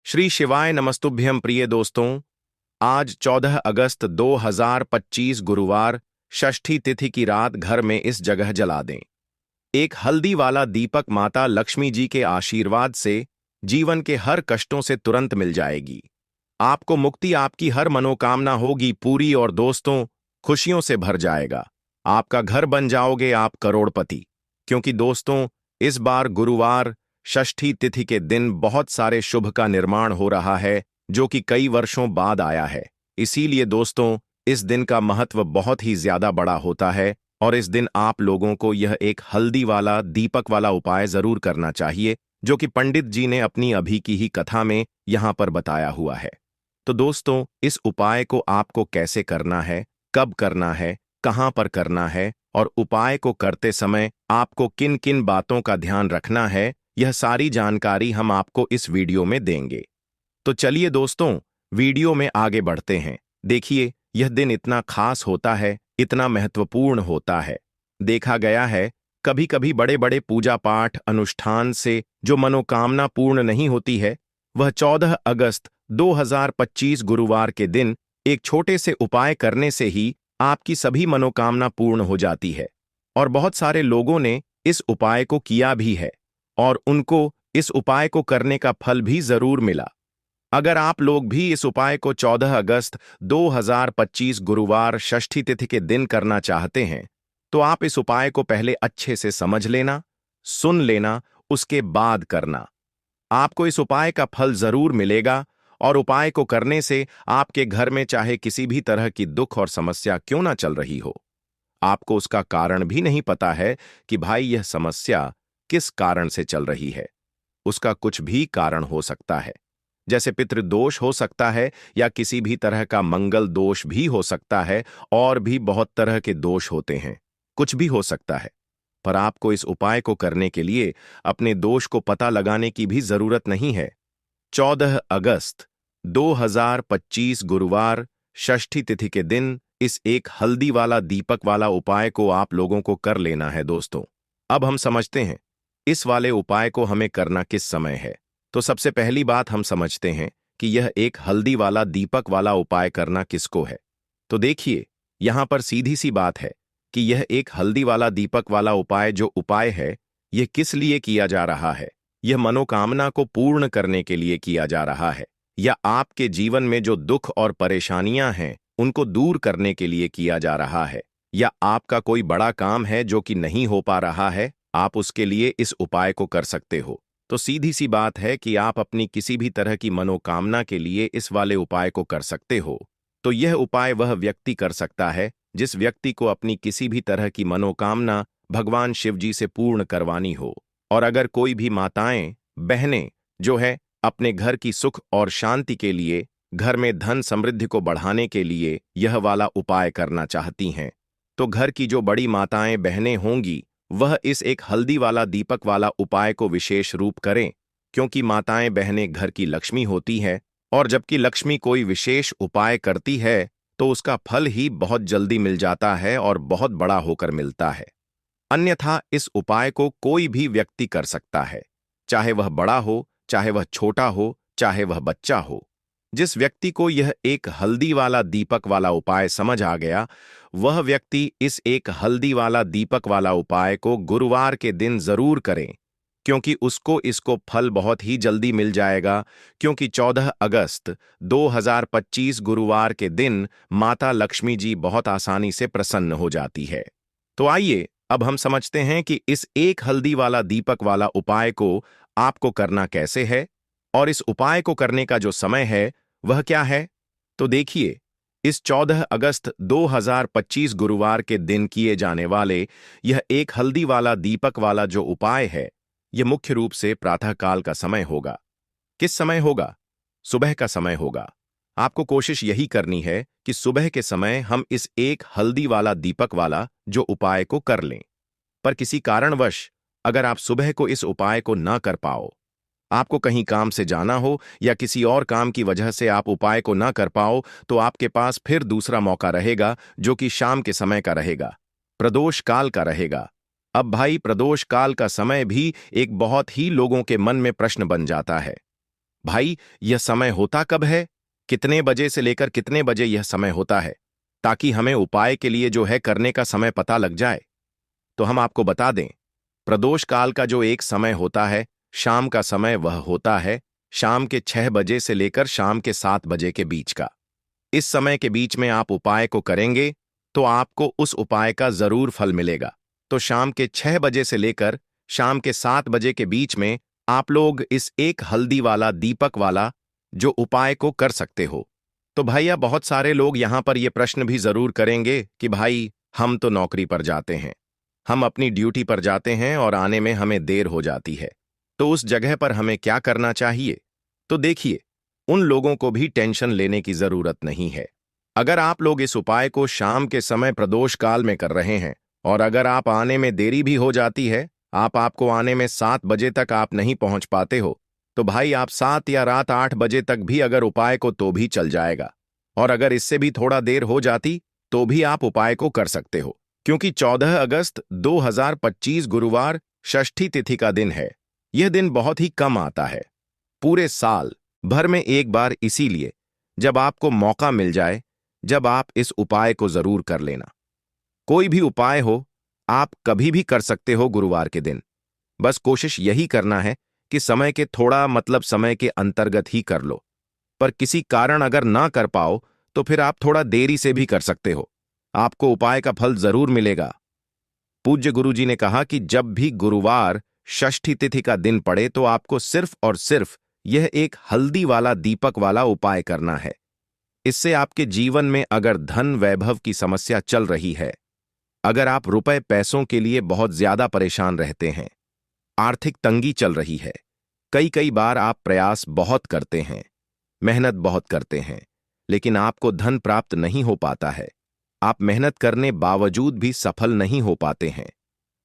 श्री शिवाय नमस्तुभ्यं प्रिय दोस्तों। आज 14 अगस्त 2025 गुरुवार षष्ठी तिथि की रात घर में इस जगह जला दें एक हल्दी वाला दीपक। माता लक्ष्मी जी के आशीर्वाद से जीवन के हर कष्टों से तुरंत मिल जाएगी। आपको मुक्ति, आपकी हर मनोकामना होगी पूरी और दोस्तों खुशियों से भर जाएगा। आपका घर बन जाओगे आप करोड़पति। क्योंकि दोस्तों इस बार गुरुवार षष्ठी तिथि के दिन बहुत सारे शुभ का निर्माण हो रहा है जो कि कई वर्षों बाद आया है। इसीलिए दोस्तों इस दिन का महत्व बहुत ही ज्यादा बड़ा होता है और इस दिन आप लोगों को यह एक हल्दी वाला दीपक वाला उपाय जरूर करना चाहिए जो कि पंडित जी ने अपनी अभी की ही कथा में यहां पर बताया हुआ है। तो दोस्तों इस उपाय को आपको कैसे करना है, कब करना है, कहां पर करना है और उपाय को करते समय आपको किन किन बातों का ध्यान रखना है, यह सारी जानकारी हम आपको इस वीडियो में देंगे। तो चलिए दोस्तों वीडियो में आगे बढ़ते हैं। देखिए यह दिन इतना खास होता है, इतना महत्वपूर्ण होता है। देखा गया है कभी कभी बड़े बड़े पूजा पाठ अनुष्ठान से जो मनोकामना पूर्ण नहीं होती है, वह 14 अगस्त 2025 गुरुवार के दिन एक छोटे से उपाय करने से ही आपकी सभी मनोकामना पूर्ण हो जाती है। और बहुत सारे लोगों ने इस उपाय को किया भी है और उनको इस उपाय को करने का फल भी जरूर मिला। अगर आप लोग भी इस उपाय को 14 अगस्त 2025 गुरुवार षष्ठी तिथि के दिन करना चाहते हैं तो आप इस उपाय को पहले अच्छे से समझ लेना, सुन लेना, उसके बाद करना। आपको इस उपाय का फल जरूर मिलेगा और उपाय को करने से आपके घर में चाहे किसी भी तरह की दुख और समस्या क्यों ना चल रही हो, आपको उसका कारण भी नहीं पता है कि भाई यह समस्या किस कारण से चल रही है। उसका कुछ भी कारण हो सकता है, जैसे पितृदोष हो सकता है या किसी भी तरह का मंगल दोष भी हो सकता है और भी बहुत तरह के दोष होते हैं, कुछ भी हो सकता है। पर आपको इस उपाय को करने के लिए अपने दोष को पता लगाने की भी जरूरत नहीं है। 14 अगस्त 2025 गुरुवार षष्ठी तिथि के दिन इस एक हल्दी वाला दीपक वाला उपाय को आप लोगों को कर लेना है। दोस्तों अब हम समझते हैं इस वाले उपाय को हमें करना किस समय है। तो सबसे पहली बात हम समझते हैं कि यह एक हल्दी वाला दीपक वाला उपाय करना किसको है। तो देखिए यहां पर सीधी सी बात है कि यह एक हल्दी वाला दीपक वाला उपाय जो उपाय है यह किस लिए किया जा रहा है। यह मनोकामना को पूर्ण करने के लिए किया जा रहा है या आपके जीवन में जो दुख और परेशानियां हैं उनको दूर करने के लिए किया जा रहा है, या आपका कोई बड़ा काम है जो कि नहीं हो पा रहा है, आप उसके लिए इस उपाय को कर सकते हो। तो सीधी सी बात है कि आप अपनी किसी भी तरह की मनोकामना के लिए इस वाले उपाय को कर सकते हो। तो यह उपाय वह व्यक्ति कर सकता है जिस व्यक्ति को अपनी किसी भी तरह की मनोकामना भगवान शिव जी से पूर्ण करवानी हो। और अगर कोई भी माताएं बहनें जो है अपने घर की सुख और शांति के लिए, घर में धन समृद्धि को बढ़ाने के लिए यह वाला उपाय करना चाहती हैं, तो घर की जो बड़ी माताएं बहनें होंगी वह इस एक हल्दी वाला दीपक वाला उपाय को विशेष रूप करें। क्योंकि माताएं बहनें घर की लक्ष्मी होती है और जबकि लक्ष्मी कोई विशेष उपाय करती है तो उसका फल ही बहुत जल्दी मिल जाता है और बहुत बड़ा होकर मिलता है। अन्यथा इस उपाय को कोई भी व्यक्ति कर सकता है, चाहे वह बड़ा हो, चाहे वह छोटा हो, चाहे वह बच्चा हो। जिस व्यक्ति को यह एक हल्दी वाला दीपक वाला उपाय समझ आ गया वह व्यक्ति इस एक हल्दी वाला दीपक वाला उपाय को गुरुवार के दिन जरूर करें, क्योंकि उसको इसको फल बहुत ही जल्दी मिल जाएगा। क्योंकि 14 अगस्त 2025 गुरुवार के दिन माता लक्ष्मी जी बहुत आसानी से प्रसन्न हो जाती है। तो आइए अब हम समझते हैं कि इस एक हल्दी वाला दीपक वाला उपाय को आपको करना कैसे है और इस उपाय को करने का जो समय है वह क्या है। तो देखिए इस 14 अगस्त 2025 गुरुवार के दिन किए जाने वाले यह एक हल्दी वाला दीपक वाला जो उपाय है यह मुख्य रूप से प्रातःकाल का समय होगा। किस समय होगा? सुबह का समय होगा। आपको कोशिश यही करनी है कि सुबह के समय हम इस एक हल्दी वाला दीपक वाला जो उपाय को कर लें। पर किसी कारणवश अगर आप सुबह को इस उपाय को ना कर पाओ, आपको कहीं काम से जाना हो या किसी और काम की वजह से आप उपाय को ना कर पाओ, तो आपके पास फिर दूसरा मौका रहेगा जो कि शाम के समय का रहेगा, प्रदोष काल का रहेगा। अब भाई प्रदोष काल का समय भी एक बहुत ही लोगों के मन में प्रश्न बन जाता है भाई, यह समय होता कब है? कितने बजे से लेकर कितने बजे यह समय होता है, ताकि हमें उपाय के लिए जो है करने का समय पता लग जाए। तो हम आपको बता दें, प्रदोष काल का जो एक समय होता है, शाम का समय, वह होता है शाम के 6 बजे से लेकर शाम के 7 बजे के बीच का। इस समय के बीच में आप उपाय को करेंगे तो आपको उस उपाय का जरूर फल मिलेगा। तो शाम के 6 बजे से लेकर शाम के 7 बजे के बीच में आप लोग इस एक हल्दी वाला दीपक वाला जो उपाय को कर सकते हो। तो भैया, बहुत सारे लोग यहां पर यह प्रश्न भी जरूर करेंगे कि भाई, हम तो नौकरी पर जाते हैं, हम अपनी ड्यूटी पर जाते हैं और आने में हमें देर हो जाती है, तो उस जगह पर हमें क्या करना चाहिए? तो देखिए, उन लोगों को भी टेंशन लेने की जरूरत नहीं है। अगर आप लोग इस उपाय को शाम के समय प्रदोष काल में कर रहे हैं और अगर आप आने में देरी भी हो जाती है, आपको आने में 7 बजे तक आप नहीं पहुंच पाते हो, तो भाई आप 7 या रात 8 बजे तक भी अगर उपाय को तो भी चल जाएगा। और अगर इससे भी थोड़ा देर हो जाती तो भी आप उपाय को कर सकते हो, क्योंकि 14 अगस्त 2025 गुरुवार षष्ठी तिथि का दिन है। यह दिन बहुत ही कम आता है, पूरे साल भर में एक बार, इसीलिए जब आपको मौका मिल जाए, जब आप इस उपाय को जरूर कर लेना। कोई भी उपाय हो, आप कभी भी कर सकते हो गुरुवार के दिन। बस कोशिश यही करना है कि समय के थोड़ा मतलब समय के अंतर्गत ही कर लो। पर किसी कारण अगर ना कर पाओ तो फिर आप थोड़ा देरी से भी कर सकते हो, आपको उपाय का फल जरूर मिलेगा। पूज्य गुरुजी ने कहा कि जब भी गुरुवार षष्ठी तिथि का दिन पड़े तो आपको सिर्फ और सिर्फ यह एक हल्दी वाला दीपक वाला उपाय करना है। इससे आपके जीवन में अगर धन वैभव की समस्या चल रही है, अगर आप रुपए पैसों के लिए बहुत ज्यादा परेशान रहते हैं, आर्थिक तंगी चल रही है, कई कई बार आप प्रयास बहुत करते हैं, मेहनत बहुत करते हैं, लेकिन आपको धन प्राप्त नहीं हो पाता है, आप मेहनत करने बावजूद भी सफल नहीं हो पाते हैं,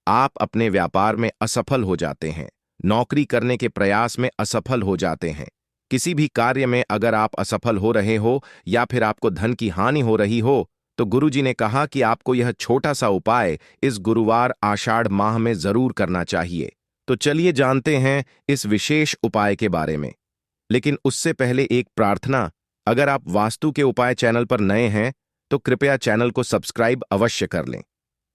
आप अपने व्यापार में असफल हो जाते हैं, नौकरी करने के प्रयास में असफल हो जाते हैं, किसी भी कार्य में अगर आप असफल हो रहे हो या फिर आपको धन की हानि हो रही हो, तो गुरुजी ने कहा कि आपको यह छोटा सा उपाय इस गुरुवार आषाढ़ माह में जरूर करना चाहिए। तो चलिए जानते हैं इस विशेष उपाय के बारे में। लेकिन उससे पहले एक प्रार्थना, अगर आप वास्तु के उपाय चैनल पर नए हैं तो कृपया चैनल को सब्सक्राइब अवश्य कर लें।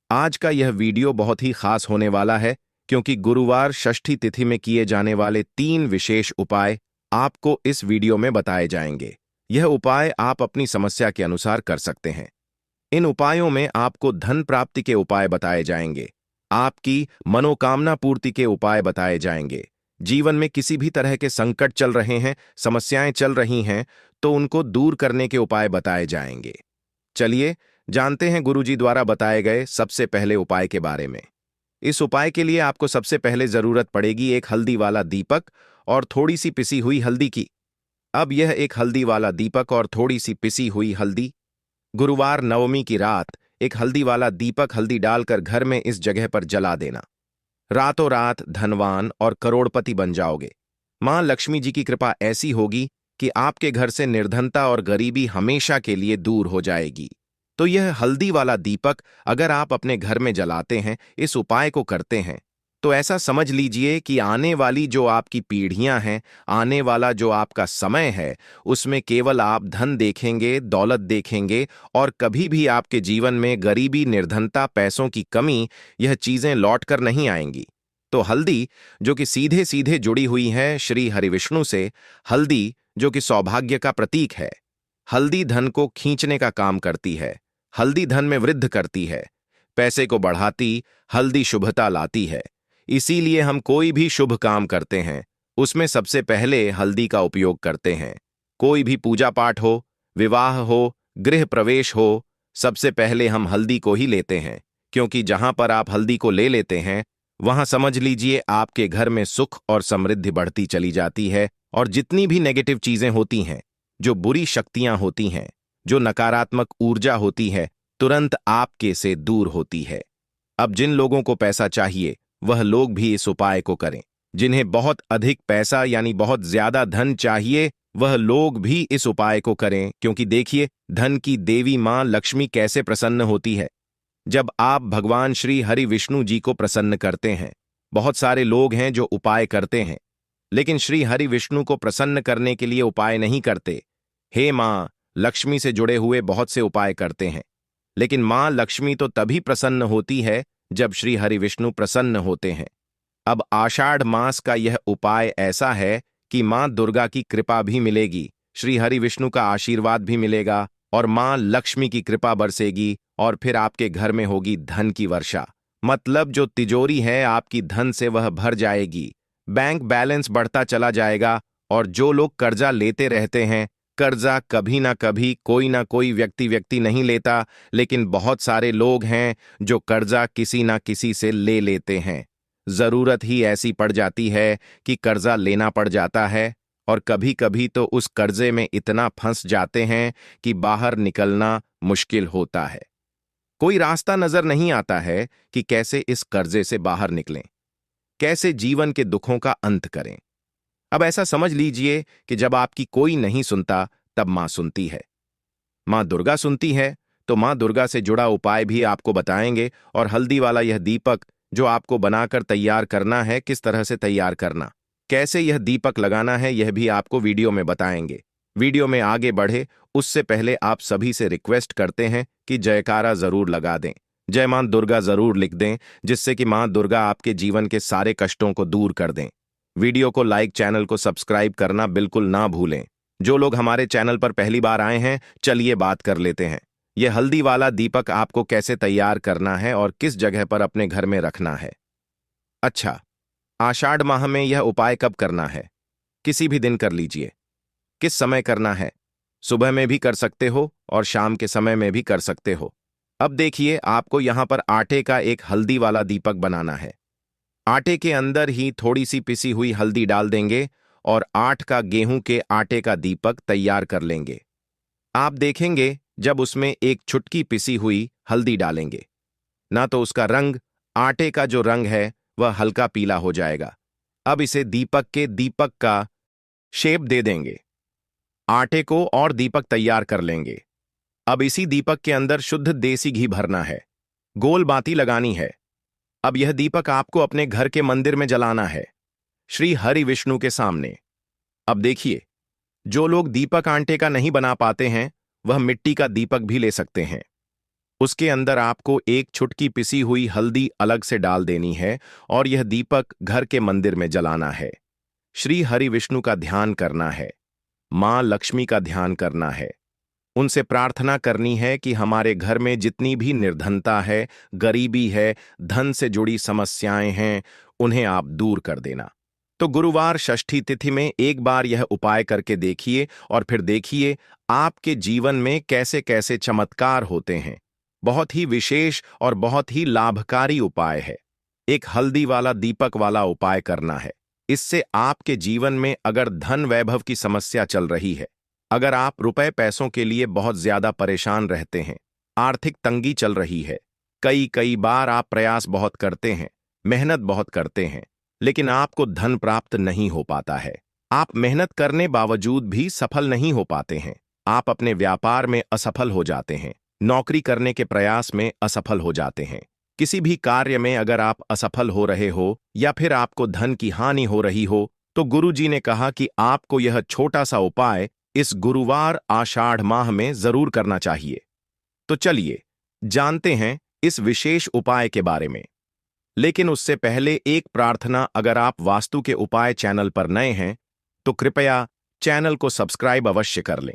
आज का यह वीडियो बहुत ही खास होने वाला है, क्योंकि गुरुवार षष्ठी तिथि में किए जाने वाले 3 विशेष उपाय आपको इस वीडियो में बताए जाएंगे। यह उपाय आप अपनी समस्या के अनुसार कर सकते हैं। इन उपायों में आपको धन प्राप्ति के उपाय बताए जाएंगे, आपकी मनोकामना पूर्ति के उपाय बताए जाएंगे, जीवन में किसी भी तरह के संकट चल रहे हैं, समस्याएं चल रही हैं, तो उनको दूर करने के उपाय बताए जाएंगे। चलिए जानते हैं गुरुजी द्वारा बताए गए सबसे पहले उपाय के बारे में। इस उपाय के लिए आपको सबसे पहले जरूरत पड़ेगी एक हल्दी वाला दीपक और थोड़ी सी पिसी हुई हल्दी की। अब यह एक हल्दी वाला दीपक और थोड़ी सी पिसी हुई हल्दी, गुरुवार नवमी की रात एक हल्दी वाला दीपक हल्दी डालकर घर में इस जगह पर जला देना। रातों रात धनवान और करोड़पति बन जाओगे। मां लक्ष्मी जी की कृपा ऐसी होगी कि आपके घर से निर्धनता और गरीबी हमेशा के लिए दूर हो जाएगी। तो यह हल्दी वाला दीपक अगर आप अपने घर में जलाते हैं, इस उपाय को करते हैं, तो ऐसा समझ लीजिए कि आने वाली जो आपकी पीढ़ियां हैं, आने वाला जो आपका समय है, उसमें केवल आप धन देखेंगे, दौलत देखेंगे और कभी भी आपके जीवन में गरीबी, निर्धनता, पैसों की कमी, यह चीजें लौट कर नहीं आएंगी। तो हल्दी जो कि सीधे सीधे जुड़ी हुई है श्री हरिविष्णु से, हल्दी जो कि सौभाग्य का प्रतीक है, हल्दी धन को खींचने का काम करती है, हल्दी धन में वृद्धि करती है, पैसे को बढ़ाती, हल्दी शुभता लाती है। इसीलिए हम कोई भी शुभ काम करते हैं, उसमें सबसे पहले हल्दी का उपयोग करते हैं। कोई भी पूजा पाठ हो, विवाह हो, गृह प्रवेश हो, सबसे पहले हम हल्दी को ही लेते हैं, क्योंकि जहां पर आप हल्दी को ले लेते हैं, वहां समझ लीजिए आपके घर में सुख और समृद्धि बढ़ती चली जाती है और जितनी भी नेगेटिव चीजें होती हैं, जो बुरी शक्तियां होती हैं, जो नकारात्मक ऊर्जा होती है, तुरंत आपके से दूर होती है। अब जिन लोगों को पैसा चाहिए वह लोग भी इस उपाय को करें, जिन्हें बहुत अधिक पैसा यानी बहुत ज्यादा धन चाहिए वह लोग भी इस उपाय को करें, क्योंकि देखिए धन की देवी मां लक्ष्मी कैसे प्रसन्न होती है जब आप भगवान श्री हरि विष्णु जी को प्रसन्न करते हैं। बहुत सारे लोग हैं जो उपाय करते हैं, लेकिन श्री हरि विष्णु को प्रसन्न करने के लिए उपाय नहीं करते। हे माँ लक्ष्मी से जुड़े हुए बहुत से उपाय करते हैं, लेकिन माँ लक्ष्मी तो तभी प्रसन्न होती है जब श्री हरि विष्णु प्रसन्न होते हैं। अब आषाढ़ मास का यह उपाय ऐसा है कि माँ दुर्गा की कृपा भी मिलेगी, श्री हरि विष्णु का आशीर्वाद भी मिलेगा और माँ लक्ष्मी की कृपा बरसेगी और फिर आपके घर में होगी धन की वर्षा। मतलब जो तिजोरी है आपकी धन से वह भर जाएगी, बैंक बैलेंस बढ़ता चला जाएगा। और जो लोग कर्जा लेते रहते हैं, कर्जा कभी ना कोई व्यक्ति नहीं लेता, लेकिन बहुत सारे लोग हैं जो कर्जा किसी ना किसी से ले लेते हैं। जरूरत ही ऐसी पड़ जाती है कि कर्जा लेना पड़ जाता है, और कभी कभी तो उस कर्जे में इतना फंस जाते हैं कि बाहर निकलना मुश्किल होता है। कोई रास्ता नजर नहीं आता है कि कैसे इस कर्जे से बाहर निकलें, कैसे जीवन के दुखों का अंत करें। अब ऐसा समझ लीजिए कि जब आपकी कोई नहीं सुनता तब मां सुनती है। मां दुर्गा सुनती है तो मां दुर्गा से जुड़ा उपाय भी आपको बताएंगे, और हल्दी वाला यह दीपक जो आपको बनाकर तैयार करना है, किस तरह से तैयार करना, कैसे यह दीपक लगाना है, यह भी आपको वीडियो में बताएंगे। वीडियो में आगे बढ़े उससे पहले आप सभी से रिक्वेस्ट करते हैं कि जयकारा जरूर लगा दें, जय मां दुर्गा जरूर लिख दें, जिससे कि मां दुर्गा आपके जीवन के सारे कष्टों को दूर कर दें। वीडियो को लाइक, चैनल को सब्सक्राइब करना बिल्कुल ना भूलें। जो लोग हमारे चैनल पर पहली बार आए हैं, चलिए बात कर लेते हैं। यह हल्दी वाला दीपक आपको कैसे तैयार करना है और किस जगह पर अपने घर में रखना है। अच्छा, आषाढ़ माह में यह उपाय कब करना है? किसी भी दिन कर लीजिए। किस समय करना है? सुबह में भी कर सकते हो और शाम के समय में भी कर सकते हो। अब देखिए, आपको यहां पर आटे का एक हल्दी वाला दीपक बनाना है। आटे के अंदर ही थोड़ी सी पिसी हुई हल्दी डाल देंगे और 8 का गेहूं के आटे का दीपक तैयार कर लेंगे। आप देखेंगे जब उसमें एक चुटकी पिसी हुई हल्दी डालेंगे ना, तो उसका रंग, आटे का जो रंग है वह हल्का पीला हो जाएगा। अब इसे दीपक का शेप दे देंगे, आटे को और दीपक तैयार कर लेंगे। अब इसी दीपक के अंदर शुद्ध देसी घी भरना है, गोल बाती लगानी है। अब यह दीपक आपको अपने घर के मंदिर में जलाना है, श्री हरि विष्णु के सामने। अब देखिए, जो लोग दीपक आटे का नहीं बना पाते हैं वह मिट्टी का दीपक भी ले सकते हैं। उसके अंदर आपको एक चुटकी पिसी हुई हल्दी अलग से डाल देनी है और यह दीपक घर के मंदिर में जलाना है। श्री हरि विष्णु का ध्यान करना है, मां लक्ष्मी का ध्यान करना है, उनसे प्रार्थना करनी है कि हमारे घर में जितनी भी निर्धनता है, गरीबी है, धन से जुड़ी समस्याएं हैं, उन्हें आप दूर कर देना। तो गुरुवार षष्ठी तिथि में एक बार यह उपाय करके देखिए और फिर देखिए आपके जीवन में कैसे कैसे चमत्कार होते हैं। बहुत ही विशेष और बहुत ही लाभकारी उपाय है। एक हल्दी वाला दीपक वाला उपाय करना है। इससे आपके जीवन में अगर धन वैभव की समस्या चल रही है, अगर आप रुपए पैसों के लिए बहुत ज्यादा परेशान रहते हैं, आर्थिक तंगी चल रही है, कई बार आप प्रयास बहुत करते हैं, मेहनत बहुत करते हैं, लेकिन आपको धन प्राप्त नहीं हो पाता है, आप मेहनत करने बावजूद भी सफल नहीं हो पाते हैं, आप अपने व्यापार में असफल हो जाते हैं, नौकरी करने के प्रयास में असफल हो जाते हैं, किसी भी कार्य में अगर आप असफल हो रहे हो या फिर आपको धन की हानि हो रही हो, तो गुरुजी ने कहा कि आपको यह छोटा सा उपाय इस गुरुवार आषाढ़ माह में जरूर करना चाहिए। तो चलिए जानते हैं इस विशेष उपाय के बारे में। लेकिन उससे पहले एक प्रार्थना, अगर आप वास्तु के उपाय चैनल पर नए हैं तो कृपया चैनल को सब्सक्राइब अवश्य कर लें।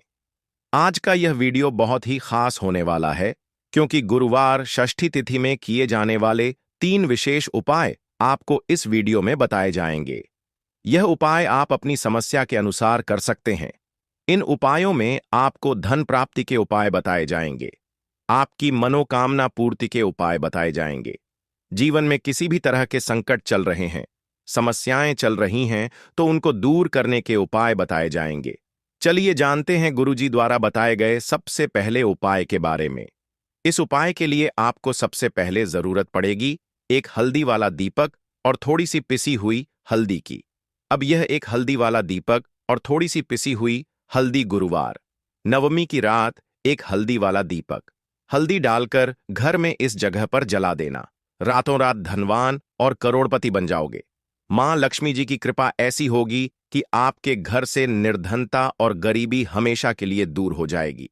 आज का यह वीडियो बहुत ही खास होने वाला है, क्योंकि गुरुवार षष्ठी तिथि में किए जाने वाले 3 विशेष उपाय आपको इस वीडियो में बताए जाएंगे। यह उपाय आप अपनी समस्या के अनुसार कर सकते हैं। इन उपायों में आपको धन प्राप्ति के उपाय बताए जाएंगे, आपकी मनोकामना पूर्ति के उपाय बताए जाएंगे। जीवन में किसी भी तरह के संकट चल रहे हैं, समस्याएं चल रही हैं, तो उनको दूर करने के उपाय बताए जाएंगे। चलिए जानते हैं गुरुजी द्वारा बताए गए सबसे पहले उपाय के बारे में। इस उपाय के लिए आपको सबसे पहले जरूरत पड़ेगी एक हल्दी वाला दीपक और थोड़ी सी पिसी हुई हल्दी की। अब यह एक हल्दी वाला दीपक और थोड़ी सी पिसी हुई हल्दी गुरुवार नवमी की रात एक हल्दी वाला दीपक, हल्दी डालकर घर में इस जगह पर जला देना। रातों रात धनवान और करोड़पति बन जाओगे। मां लक्ष्मी जी की कृपा ऐसी होगी कि आपके घर से निर्धनता और गरीबी हमेशा के लिए दूर हो जाएगी।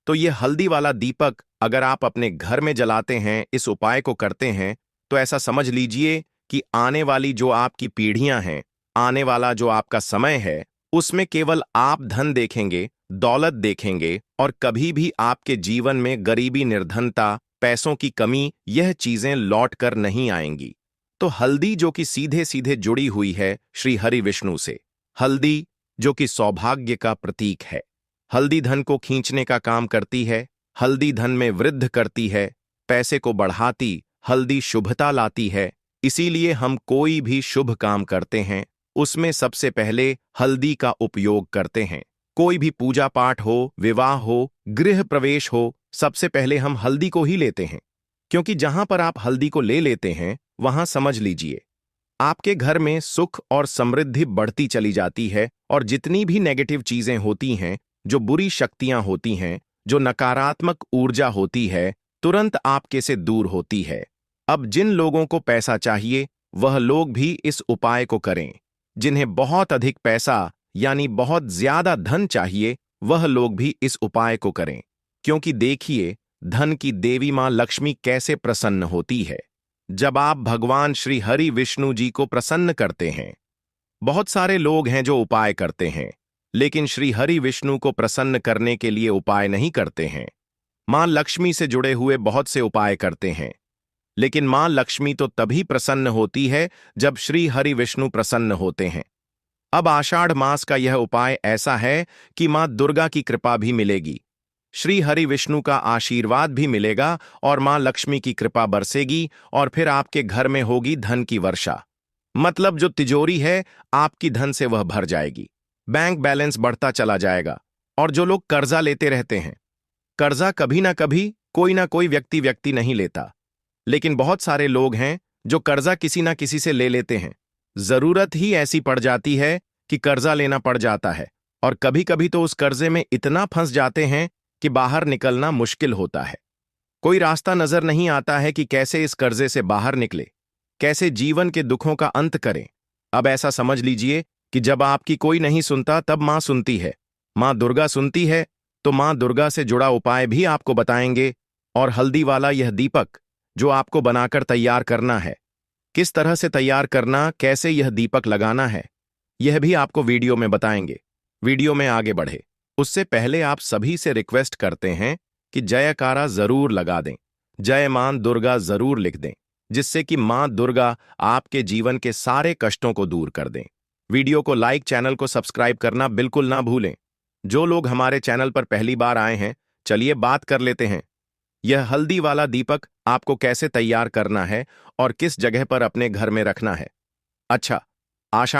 तो ये हल्दी वाला दीपक अगर आप अपने घर में जलाते हैं, इस उपाय को करते हैं, तो ऐसा समझ लीजिए कि आने वाली जो आपकी पीढ़ियां हैं, आने वाला जो आपका समय है, उसमें केवल आप धन देखेंगे, दौलत देखेंगे और कभी भी आपके जीवन में गरीबी, निर्धनता, पैसों की कमी, यह चीजें लौट कर नहीं आएंगी। तो हल्दी जो कि सीधे सीधे जुड़ी हुई है श्री हरि विष्णु से, हल्दी जो कि सौभाग्य का प्रतीक है, हल्दी धन को खींचने का काम करती है, हल्दी धन में वृद्धि करती है, पैसे को बढ़ाती, हल्दी शुभता लाती है। इसीलिए हम कोई भी शुभ काम करते हैं, उसमें सबसे पहले हल्दी का उपयोग करते हैं। कोई भी पूजा पाठ हो, विवाह हो, गृह प्रवेश हो, सबसे पहले हम हल्दी को ही लेते हैं। क्योंकि जहां पर आप हल्दी को ले लेते हैं, वहां समझ लीजिए आपके घर में सुख और समृद्धि बढ़ती चली जाती है और जितनी भी नेगेटिव चीजें होती हैं, जो बुरी शक्तियां होती हैं, जो नकारात्मक ऊर्जा होती है, तुरंत आपके से दूर होती है। अब जिन लोगों को पैसा चाहिए, वह लोग भी इस उपाय को करें। जिन्हें बहुत अधिक पैसा यानी बहुत ज्यादा धन चाहिए, वह लोग भी इस उपाय को करें। क्योंकि देखिए, धन की देवी मां लक्ष्मी कैसे प्रसन्न होती है जब आप भगवान श्री हरि विष्णु जी को प्रसन्न करते हैं। बहुत सारे लोग हैं जो उपाय करते हैं, लेकिन श्री हरि विष्णु को प्रसन्न करने के लिए उपाय नहीं करते हैं। मां लक्ष्मी से जुड़े हुए बहुत से उपाय करते हैं, लेकिन मां लक्ष्मी तो तभी प्रसन्न होती है जब श्री हरि विष्णु प्रसन्न होते हैं। अब आषाढ़ मास का यह उपाय ऐसा है कि मां दुर्गा की कृपा भी मिलेगी, श्री हरि विष्णु का आशीर्वाद भी मिलेगा और मां लक्ष्मी की कृपा बरसेगी और फिर आपके घर में होगी धन की वर्षा। मतलब जो तिजोरी है आपकी धन से वह भर जाएगी, बैंक बैलेंस बढ़ता चला जाएगा। और जो लोग कर्जा लेते रहते हैं, कर्जा कभी ना कोई व्यक्ति नहीं लेता, लेकिन बहुत सारे लोग हैं जो कर्जा किसी ना किसी से ले लेते हैं। जरूरत ही ऐसी पड़ जाती है कि कर्जा लेना पड़ जाता है और कभी कभी तो उस कर्जे में इतना फंस जाते हैं कि बाहर निकलना मुश्किल होता है। कोई रास्ता नजर नहीं आता है कि कैसे इस कर्जे से बाहर निकले, कैसे जीवन के दुखों का अंत करें। अब ऐसा समझ लीजिए कि जब आपकी कोई नहीं सुनता तब मां सुनती है, मां दुर्गा सुनती है। तो मां दुर्गा से जुड़ा उपाय भी आपको बताएंगे। और हल्दी वाला यह दीपक जो आपको बनाकर तैयार करना है, किस तरह से तैयार करना, कैसे यह दीपक लगाना है, यह भी आपको वीडियो में बताएंगे। वीडियो में आगे बढ़े उससे पहले आप सभी से रिक्वेस्ट करते हैं कि जयकारा जरूर लगा दें, जय मां दुर्गा जरूर लिख दें, जिससे कि मां दुर्गा आपके जीवन के सारे कष्टों को दूर कर दें। वीडियो को लाइक, चैनल को सब्सक्राइब करना बिल्कुल ना भूलें। जो लोग हमारे चैनल पर पहली बार आए हैं, चलिए बात कर लेते हैं। यह हल्दी वाला दीपक आपको कैसे तैयार करना है और किस जगह पर अपने घर में रखना है। अच्छा, आशा